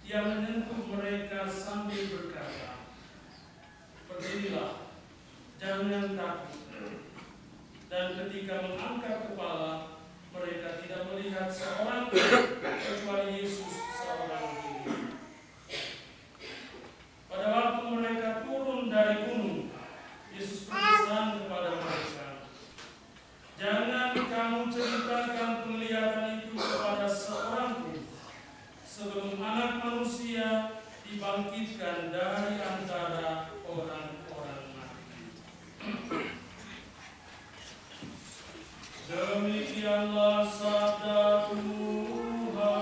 Ia menyentuh mereka sambil berkata, "Berdirilah, jangan takut." Dan ketika mengangkat kepala, mereka tidak melihat seorang kecuali Yesus seorang diri. Pada waktu mereka turun dari gunung, Yesus berpesan kepada mereka, "Jangan kamu ceritakan penglihatan itu kepada seorang pun, sebelum Anak Manusia dibangkitkan dari antara orang-orang mati." Demikianlah sabda Tuhan.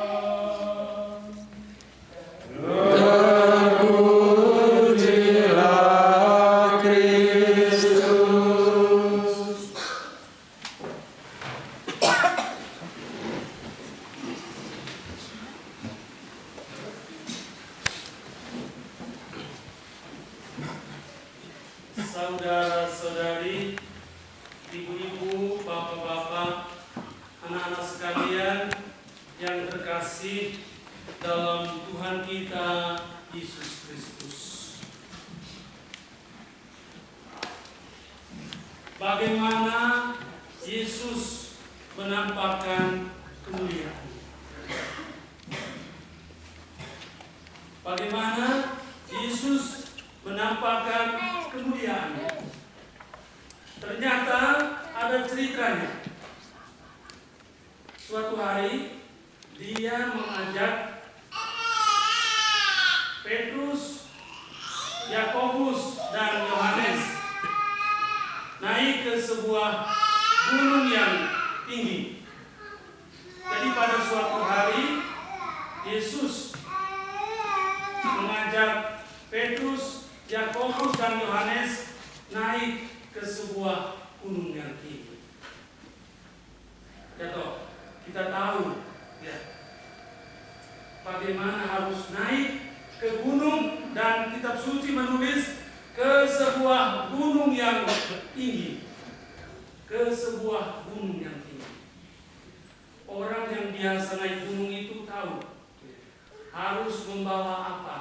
Terpujilah Kristus. Saudara-saudari, ibu-ibu, bapak-bapak, anak-anak sekalian yang terkasih dalam Tuhan kita Yesus Kristus. Bagaimana Yesus menampakkan kemuliaan? Bagaimana Yesus menampakkan kemuliaan? Ternyata ada ceritanya. Suatu hari dia mengajak Petrus, Yakobus, dan Yohanes naik ke sebuah gunung yang tinggi. Jadi pada suatu hari Yesus mengajak Petrus, Yakobus, dan Yohanes naik ke sebuah gunung yang tinggi. Kita tahu ya, bagaimana harus naik ke gunung, dan kitab suci menulis ke sebuah gunung yang tinggi. Ke sebuah gunung yang tinggi. Orang yang biasa naik gunung itu tahu harus membawa apa.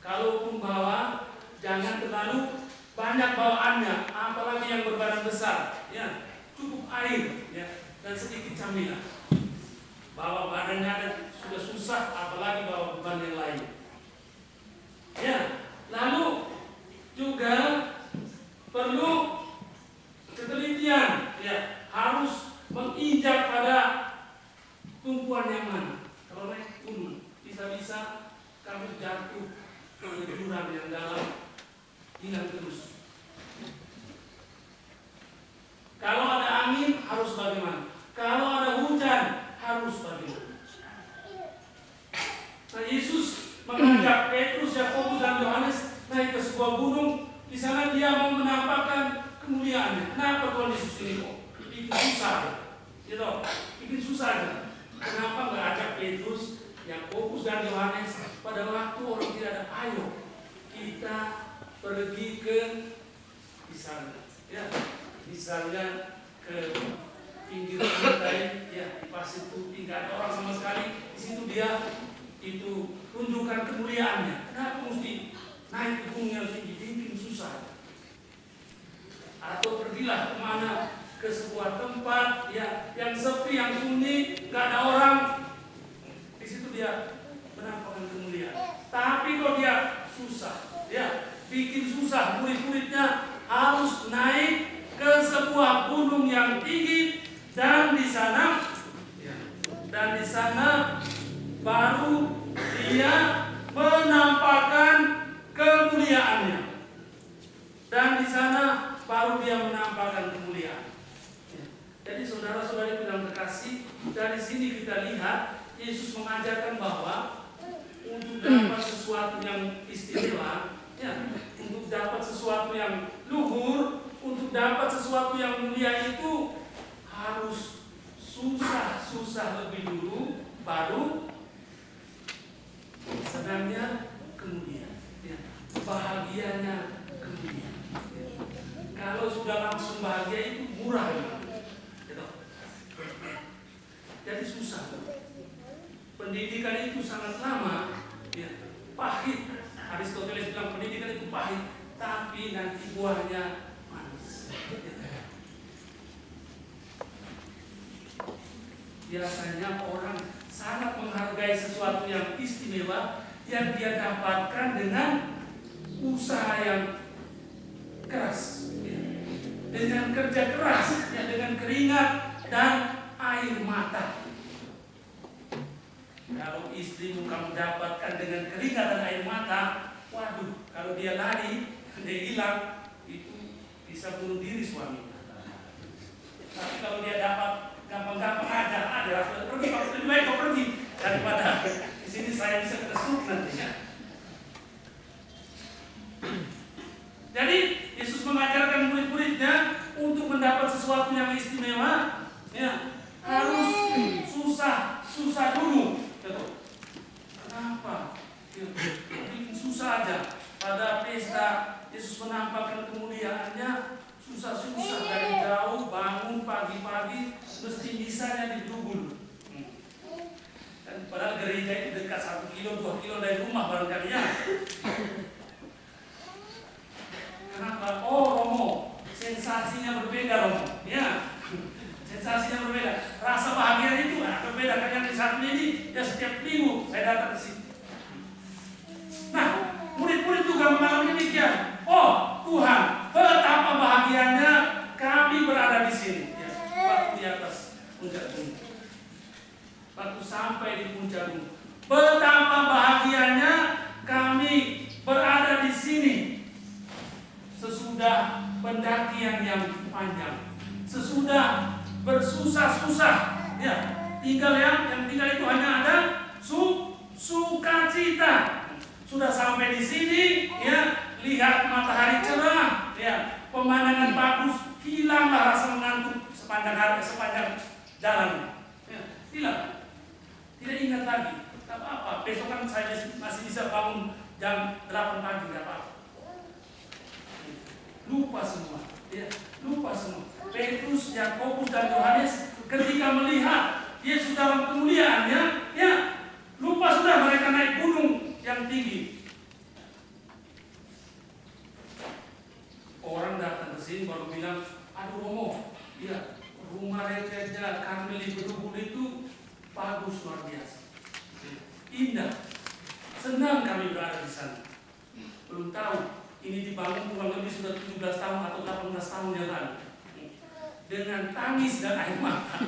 Kalau membawa, jangan terlalu banyak bawaannya, apalagi yang berbadan besar. Ya, cukup air ya, dan sedikit camilan. Bawa badannya sudah susah, apalagi bawa beban yang lain. Ya, lalu juga perlu ketelitian. Ya, harus menginjak pada tumpuan yang mana. Kalau naik gunung, bisa-bisa kamu jatuh ke jurang yang dalam, hilang terus. Kalau ada angin harus bagaimana? Kalau ada hujan harus bagaimana? Nah, Yesus mengajak Petrus, Yakobus, dan Yohanes naik ke sebuah gunung. Di sana dia mau menampakkan kemuliaannya. Kenapa Tuhan Yesus ini kok bikin susah? Gitu, bikin susah aja. Kenapa nggak ajak Petrus, Yakobus, dan Yohanes pada waktu orang tidak ada? Ayo kita pergi ke misalnya, ya, misalnya ke pinggir pantai, ya, di pasir putih, nggak ada orang sama sekali. Di situ dia itu tunjukkan kemuliaannya. Kenapa mesti naik ke gunung yang tinggi? Bikin susah. Atau pergilah kemana, ke sebuah tempat ya yang sepi, yang sunyi, nggak ada orang. Di situ dia menampakkan kemuliaan. Tapi kalau dia susah, ya, bikin susah, murid-muridnya harus naik ke sebuah gunung yang tinggi, dan di sana, ya, baru dia menampakkan kemuliaannya. Dan di sana baru dia menampakkan kemuliaan. Jadi saudara-saudari yang terkasih, dari sini kita lihat Yesus mengajarkan bahwa untuk dapat sesuatu yang istimewa, ya, untuk dapat sesuatu yang luhur, untuk dapat sesuatu yang mulia itu harus susah lebih dulu, baru senangnya kemudian, ya, bahagianya kemudian. Ya. Kalau sudah langsung bahagia itu murah, gitu. Jadi susah. Pendidikan itu sangat lama, ya. pahit, tapi nanti buahnya manis. Biasanya orang sangat menghargai sesuatu yang istimewa yang dia dapatkan dengan usaha yang keras, ya. Dengan kerja keras, ya, dengan keringat dan air mata. Kalau istrimu kamu dapatkan dengan keringat dan air mata, waduh, kalau dia lari, dia hilang, itu bisa bunuh diri suaminya. Tapi kalau dia dapat gampang-gampang aja, pergi, lebih baik kau pergi daripada di sini saya bisa keresuk nantinya. Jadi Yesus mengajarkan murid-muridnya untuk mendapat sesuatu yang istimewa, ya, harus susah dulu. Kenapa? Ya, bikin susah aja. Pada pesta Yesus menampakkan kemuliaannya, susah-susah dari jauh, bangun pagi-pagi, mesti misalnya didubul. Dan padahal gereja itu dekat 1 kilo, 2 kilo dari rumah barangkali ya. Kenapa? Oh Romo, sensasinya berbeda Romo. Ya, sensasinya berbeda. Rasa bahagia itu berbeda. Karena yang satu ini ya setiap minggu saya datang ke sini. Nah, murid-murid juga mengalami demikian. Oh Tuhan, betapa bahagianya kami berada di sini. Ya, waktu di atas puncak gunung, waktu sampai di puncak gunung, betapa bahagianya kami berada di sini. Sesudah pendakian yang panjang, sesudah bersusah-susah, ya, yang tinggal itu hanya ada sukacita. Sudah sampai di sini, ya, lihat matahari cerah, ya, pemandangan bagus, hilanglah rasa mengantuk sepanjang jalan, ya, hilang, tidak ingat lagi. Tak apa-apa, besok kan saya masih bisa bangun jam 8 pagi, tidak apa-apa. Lupa semua, ya, lupa semua. Petrus, Yakobus dan Yohanes ketika melihat Yesus dalam kemuliaannya, ya, lupa sudah mereka naik gunung yang tinggi. Orang datang ke sini baru bilang, aduh Romo, ya, rumah retretnya Karmeli Bedugul itu bagus, luar biasa, indah, senang kami berada di sana. Belum tahu ini dibangun kurang lebih sudah 17 tahun atau 18 tahun yang lalu, dengan tangis dan air mata.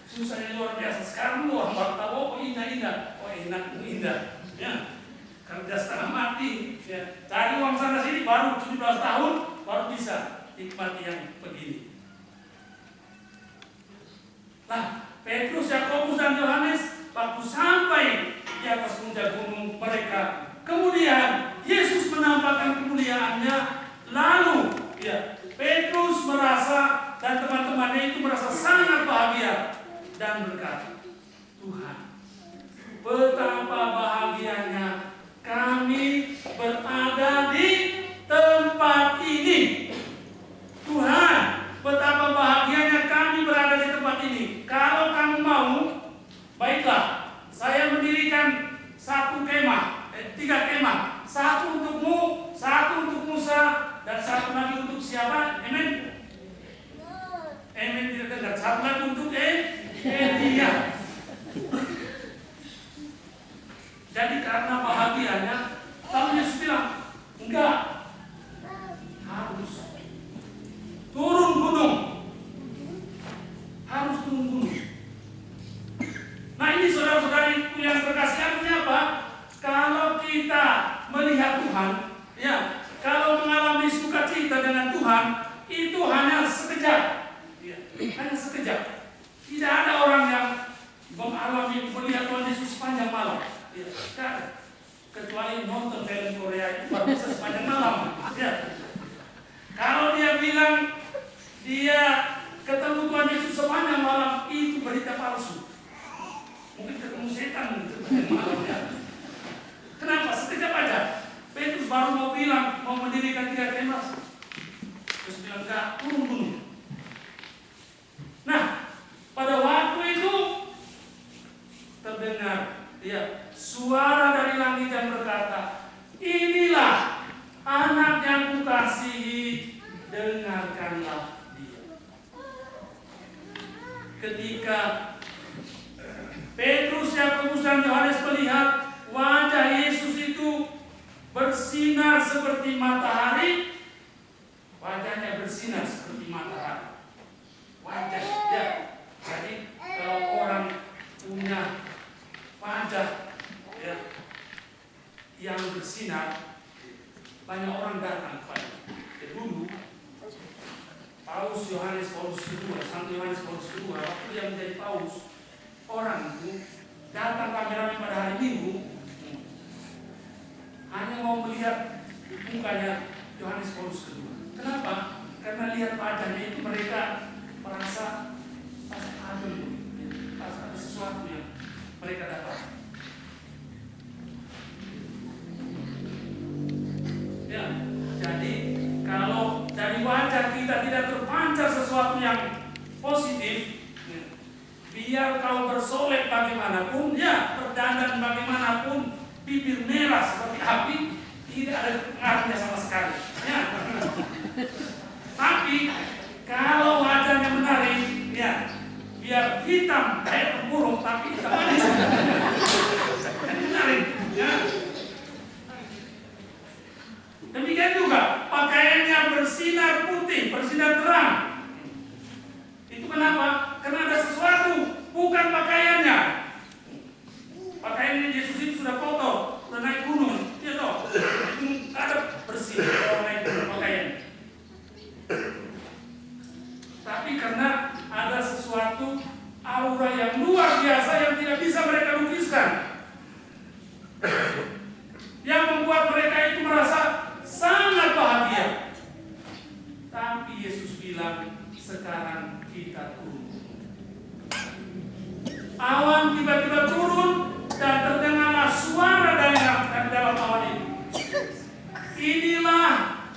Susahnya luar biasa. Sekarang orang baru tahu, oh indah, oh enak, indah, ya. Kerja setengah mati, ya. Cari uang sana sini baru 17 tahun baru bisa nikmati yang begini. Nah, Petrus, Yakobus dan Yohanes waktu sampai di atas puncak gunung mereka, kemudian Yesus menampakkan kemuliaannya, lalu, ya, Petrus merasa dan teman-temannya itu merasa sangat bahagia dan berkata, Tuhan, betapa bahagianya kami berada di tempat ini. Tuhan, betapa bahagianya kami berada di tempat ini. Kalau kamu mau, baiklah, saya mendirikan 3 kemah. 1 untukmu, 1 untuk Musa, dan 1 lagi untuk siapa? Amin. Amin, tidak dengar. 1 lagi untuk Elia. Jadi karena bahagianya, lalu Yesus bilang, enggak, harus turun gunung. Harus turun gunung. Nah ini saudara-saudariku yang terkasih, artinya apa? Kalau kita melihat Tuhan, ya, kalau mengalami sukacita dengan Tuhan, itu hanya sekejap, ya, hanya sekejap. Tidak ada orang yang mengalami melihat Tuhan Yesus sepanjang malam, ya, kecuali nonton film Korea itu baru bisa sepanjang malam, ya. Kalau dia bilang dia ketemu Tuhan Yesus sepanjang malam, itu berita palsu. Mungkin ketemu setan sepanjang malam, ya. Kenapa? Sekejap aja. Petrus baru mau bilang, mau mendirikan 3 kemah. Terus bilang, enggak, turun gunung. Nah, pada waktu itu terdengar, ya, suara dari langit yang berkata, inilah yang bersinar, banyak orang datang kepada. Dulu Paus Yohanes Paulus II, Santo Yohanes Paulus II, waktu dia menjadi paus, orang itu datang rame-rame pada hari Minggu hanya mau melihat mukanya Yohanes Paulus II. Kenapa? Karena lihat wajahnya itu mereka merasa ada sesuatu yang mereka dapat. Ya, jadi kalau dari wajah kita tidak terpancar sesuatu yang positif, biar kau bersolek bagaimanapun, ya berdandan bagaimanapun, bibir merah seperti api, tidak ada pengaruhnya sama sekali. Ya. Tapi kalau wajahnya menarik, ya biar hitam kayak tempurung, tapi hitam manis. Jadi menarik. Ya. Demikian juga pakaiannya bersinar putih, bersinar terang. Itu kenapa? Karena ada sesuatu, bukan pakaiannya. Pakaiannya Yesus itu sudah kotor, sudah naik gunung, ya toh. Itu ada bersih kalau naik gunung pakaian. Tapi karena ada sesuatu aura yang luar biasa yang tidak bisa mereka lukiskan, yang membuat mereka itu merasa sangat bahagia. Tapi Yesus bilang, sekarang kita turun. Awan tiba-tiba turun dan terdengarlah suara dari dalam awan itu. Inilah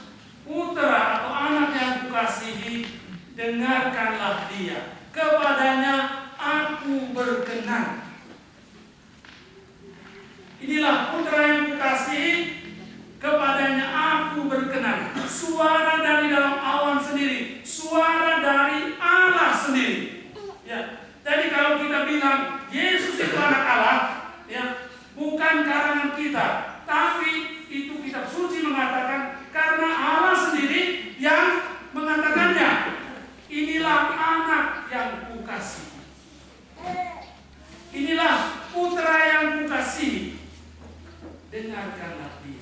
putra atau anak yang kukasihi, dengarkanlah dia. Kepadanya aku berkenan. Inilah putra yang kukasihi, kepadanya aku berkenan. Suara dari dalam awan sendiri, suara dari Allah sendiri. Ya, jadi kalau kita bilang Yesus itu anak Allah, ya, bukan karangan kita, tapi itu kitab suci mengatakan karena Allah sendiri yang mengatakannya. Inilah anak yang kukasihi. Inilah putra yang kukasihi. Dengarkanlah dia.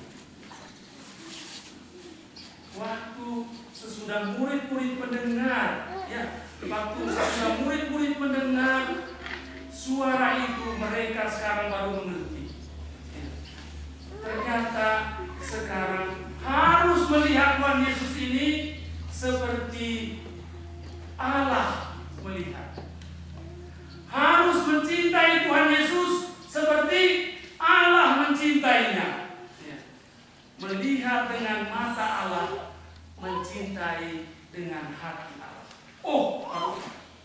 Waktu sesudah murid-murid mendengar, ya, waktu sesudah murid-murid mendengar suara itu, mereka sekarang baru mengerti. Ternyata sekarang harus melihat Tuhan Yesus ini seperti Allah melihat. Harus mencintai Tuhan Yesus seperti Allah mencintainya. Melihat dengan mata Allah, mencintai dengan hati Allah. Oh,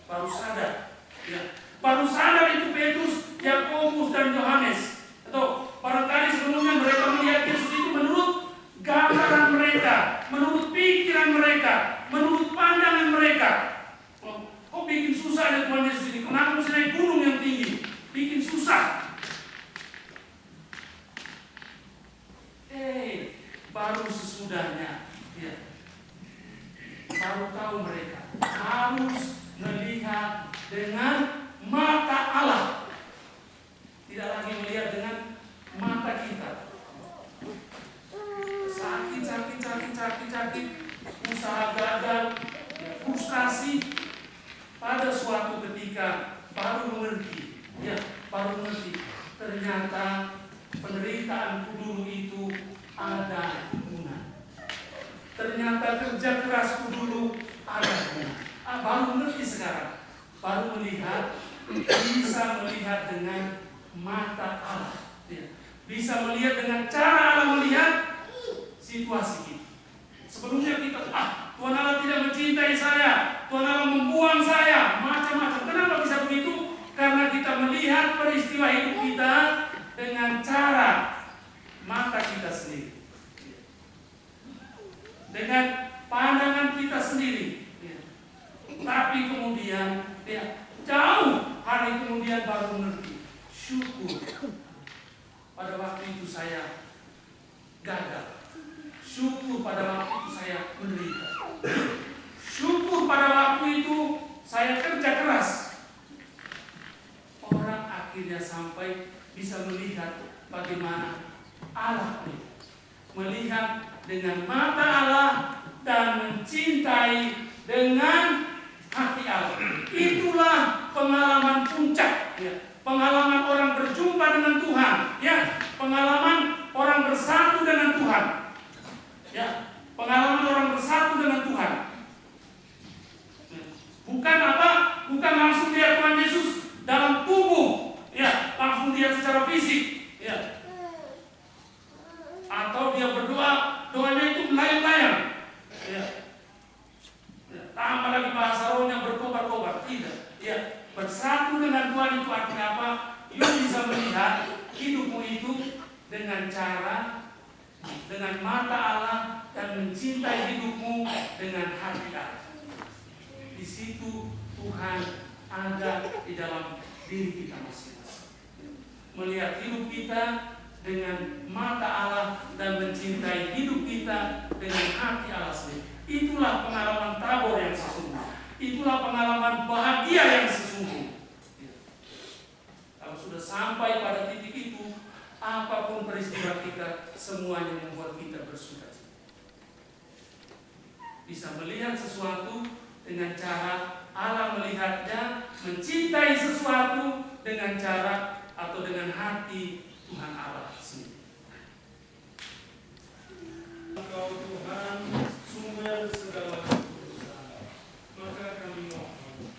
baru sadar. Ya. Baru sadar itu Petrus, Yakobus dan Yohanes. Atau barangkali sebelumnya mereka melihat Yesus itu menurut gambaran mereka, menurut pikiran mereka, menurut pandangan mereka. Kok bikin susah ya Tuhan Yesus ini? Kenapa mesti naik gunung yang tinggi? Bikin susah. Baru sesudahnya, ya, baru tahu mereka harus melihat dengan mata Allah, tidak lagi melihat dengan mata kita. Sakit, usaha gagal, ya, frustrasi. Pada suatu ketika baru mengerti, ya, baru mengerti. Ternyata penderitaanku dulu itu ada guna. Ternyata kerja kerasku dulu ada guna. Baru mengerti sekarang. Baru melihat, bisa melihat dengan mata Allah. Ya. Bisa melihat dengan cara Allah melihat situasi kita. Sebelumnya kita, Tuhan Allah tidak mencintai saya, Tuhan Allah membuang saya, macam-macam. Kenapa bisa begitu? Karena kita melihat peristiwa hidup kita dengan cara mata kita sendiri, dengan pandangan kita sendiri. Tapi kemudian, ya, jauh hari kemudian baru mengerti. Syukur pada waktu itu saya gagal. Syukur pada waktu itu saya menderita. Syukur pada waktu itu saya kerja keras. Orang akhirnya sampai bisa melihat bagaimana Allah. Melihat dengan mata Allah dan mencintai dengan hati Allah. Itulah pengalaman puncak, ya. Pengalaman orang berjumpa dengan Tuhan, ya. Pengalaman orang bersatu dengan Tuhan, ya. Pengalaman orang bersatu dengan Tuhan. Bukan apa? Bukan langsung lihat Tuhan Yesus dalam tubuh, ya, langsung lihat secara fisik, ya. Atau dia berdoa, doanya itu melayang-layang, ya. Tambah lagi bahasa rohnya berkobar-kobar, tidak, ya. Bersatu dengan Tuhan itu artinya apa? You bisa melihat hidupmu itu dengan cara, dengan mata Allah, dan mencintai hidupmu dengan hati Allah. Di situ Tuhan ada di dalam diri kita masing-masing. Melihat hidup kita dengan mata Allah dan mencintai hidup kita dengan hati Allah sendiri. Itulah pengalaman tabor yang sesungguhnya. Itulah pengalaman bahagia yang sesungguhnya. Kalau sudah sampai pada titik itu, apapun peristiwa kita, semuanya membuat kita bersukacita. Bisa melihat sesuatu dengan cara Allah melihatnya, mencintai sesuatu dengan cara atau dengan hati Tuhan Allah sendiri. Engkau Tuhan, sumber segala kekudusan, maka kami mohon,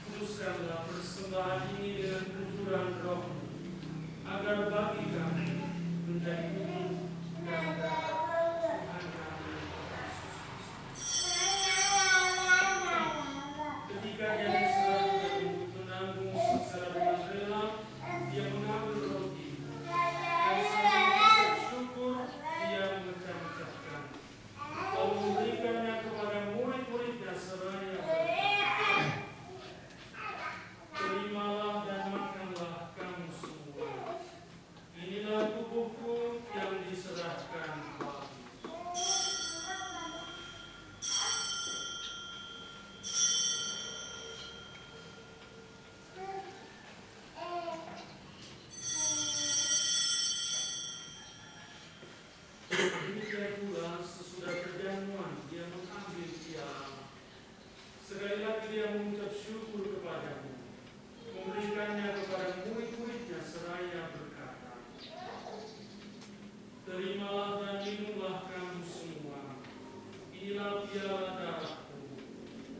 kuduskanlah persembahan ini dengan kejujuran roh, agar bagi kami menjadi tubuh dan darah Tuhan kami Yesus. Ketika dia diserahkan untuk menanggung secara dengan rela, dia mengambil roti dan sambil bersyukur dia memecah-mecahkan, lalu memberikannya kepada murid-muridnya seraya berkata, terimalah dan makanlah kamu semua. Inilah tubuhku yang diserahkan bagi. Demikian pula sesudah perjamuan dia mengambil piala. Sekali lagi dia mengucap syukur kepadamu, memberikannya kepada murid-muridnya seraya berkata, terimalah dan minumlah kamu semua. Inilah piala darahku,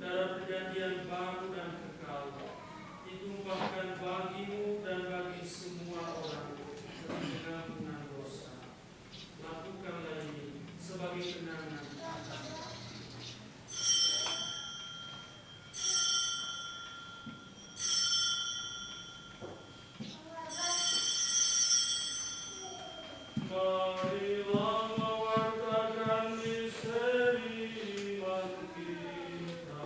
darah perjanjian baru dan kekal, ditumpahkan bagimu dan bagi semua orang demi pengampunan dosa. Lakukanlah ini sebagai kenangan akan kami. Marilah mewartakan misteri iman kita.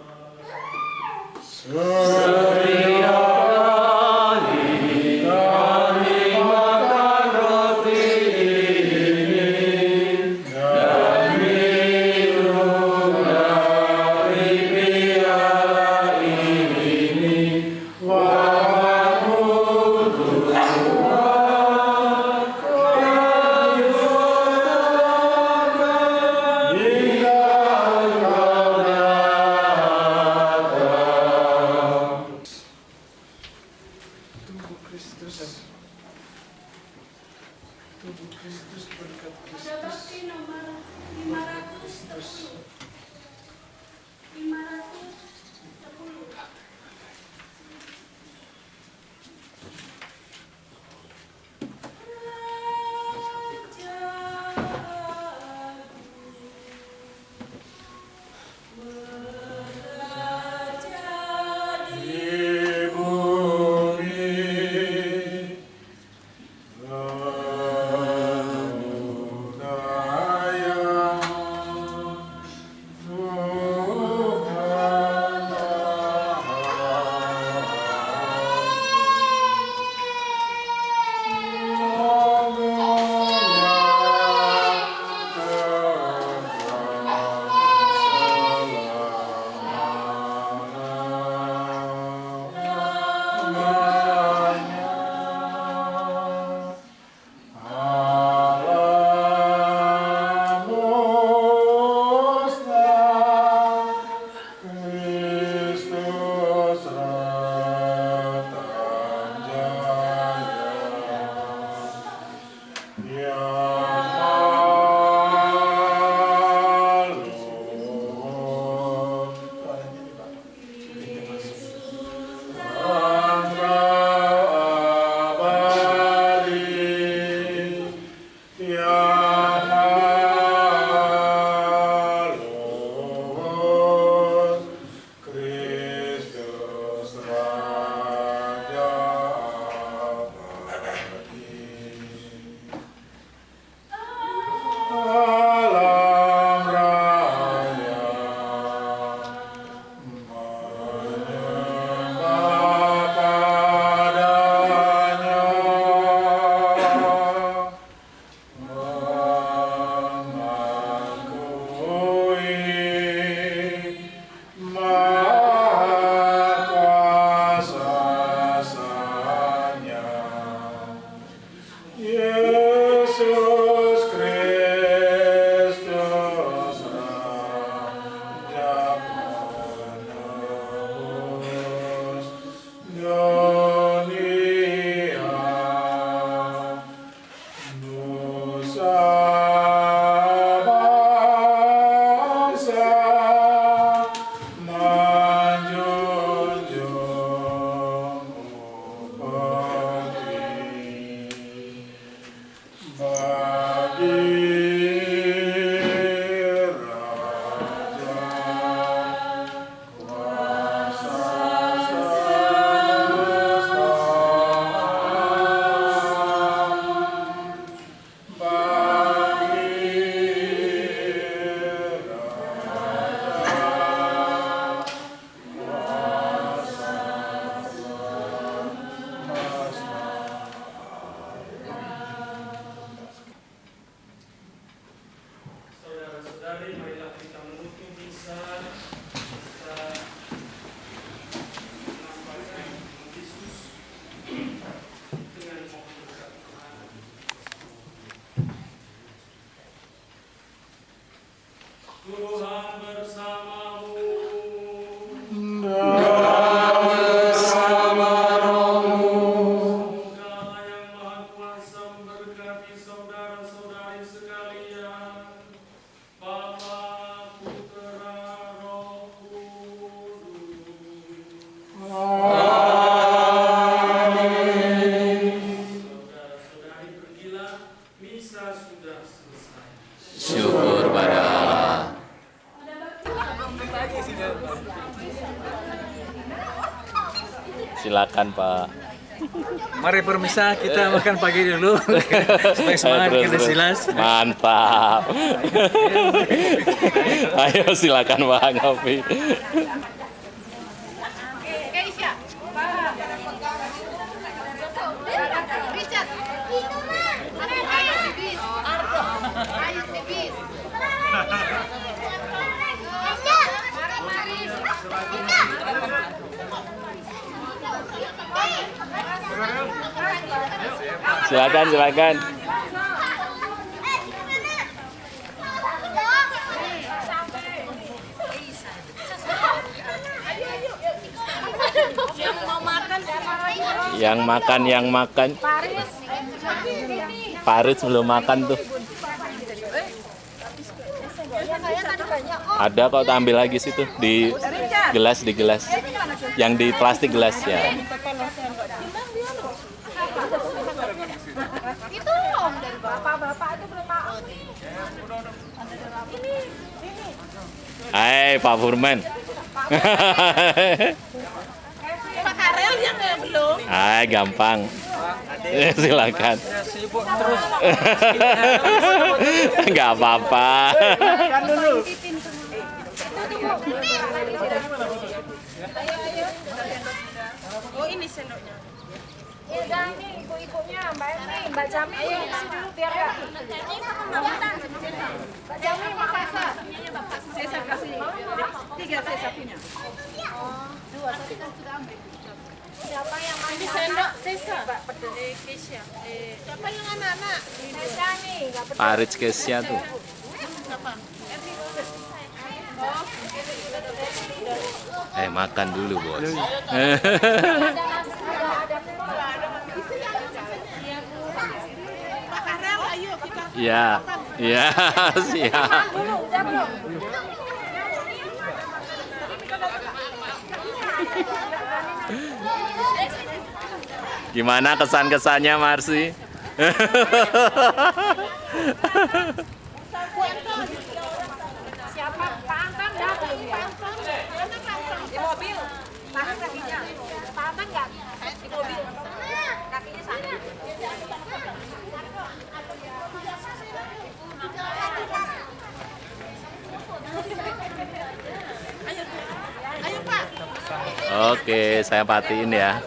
Saudara-saudari, marilah kita menutup misa. Kita menampakkan Yesus dengan mohon berkat Tuhan. Tuhan bersamamu. Semoga Allah yang Maha Kuasa memberkati saudara-saudari sekalian. Bapa, Putra, Roh Kudus. Saudara-saudari, pergilah, misa sudah selesai. Syukur pada Allah. Silakan Pak. Mari permisa kita makan pagi dulu supaya semangat kita silas. Mantap. Ayo silakan Pak ngopi. Keisha, Richard, ayo Tibis, ayo Tibis. Silakan. Yang makan. Paris belum makan tuh. Ada kok, ambil lagi situ di gelas. Yang di plastik gelas ya. Itu om dari bapak itu belum mau. Hai Pak Furman. Pak Karel yang belum. Hai, gampang. Silakan. Sibuk terus. Nggak apa-apa. Oh ini sendoknya. Ya jangan nih, ibu-ibunya, Mbak Emi, Mbak Jami, isi dulu biar ya. Mbak Jami, makasih. Saya kasih 3 saya punya. Dua, tadi kan sudah ambil. Siapa yang Ini anak-anak? sendok Sesa. Mbak pedes. Keisha. Siapa yang anak-anak? Saya nih, nggak pedes. Paris Kesia tuh. Siapa? Makan dulu, Bos. Ada nasi, ada Pak Karel, ayo. Ya, ya, siap. Dulu, udah belum? Gimana kesan-kesannya, Marsi? Siapa? Pak Anton datang ya? Di mobil. Tahan kakinya. Pak Anton nggak? Di mobil. Kakinya sana. Ayo Pak. Oke, saya patiin ya.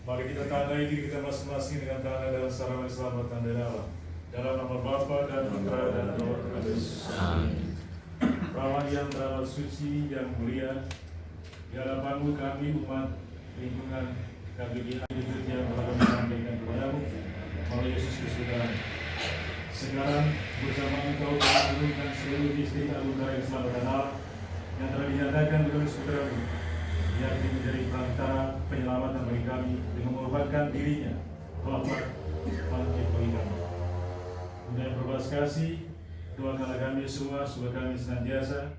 Mari kita tandai diri kita masing-masing dengan tanda dalam sarana keselamatan dari Allah. Dalam nama Bapa dan Putra dan Roh Kudus. Perawan yang teramat suci yang mulia, di hadapanmu kami umat lingkungan KBG Hidup yang telah menyampaikan kepadamu melalui Yesus Kristus Tuhan. Sekarang bersama Engkau telah menurunkan seluruh istri anugerah keselamatan Allah yang telah dinyatakan oleh Saudaramu, yang menjadi perantara penyelamatan bagi kami dengan mengorbankan dirinya telah bangkit bagi kami. Dengan berbelas kasih, doakanlah kami semua supaya kami senantiasa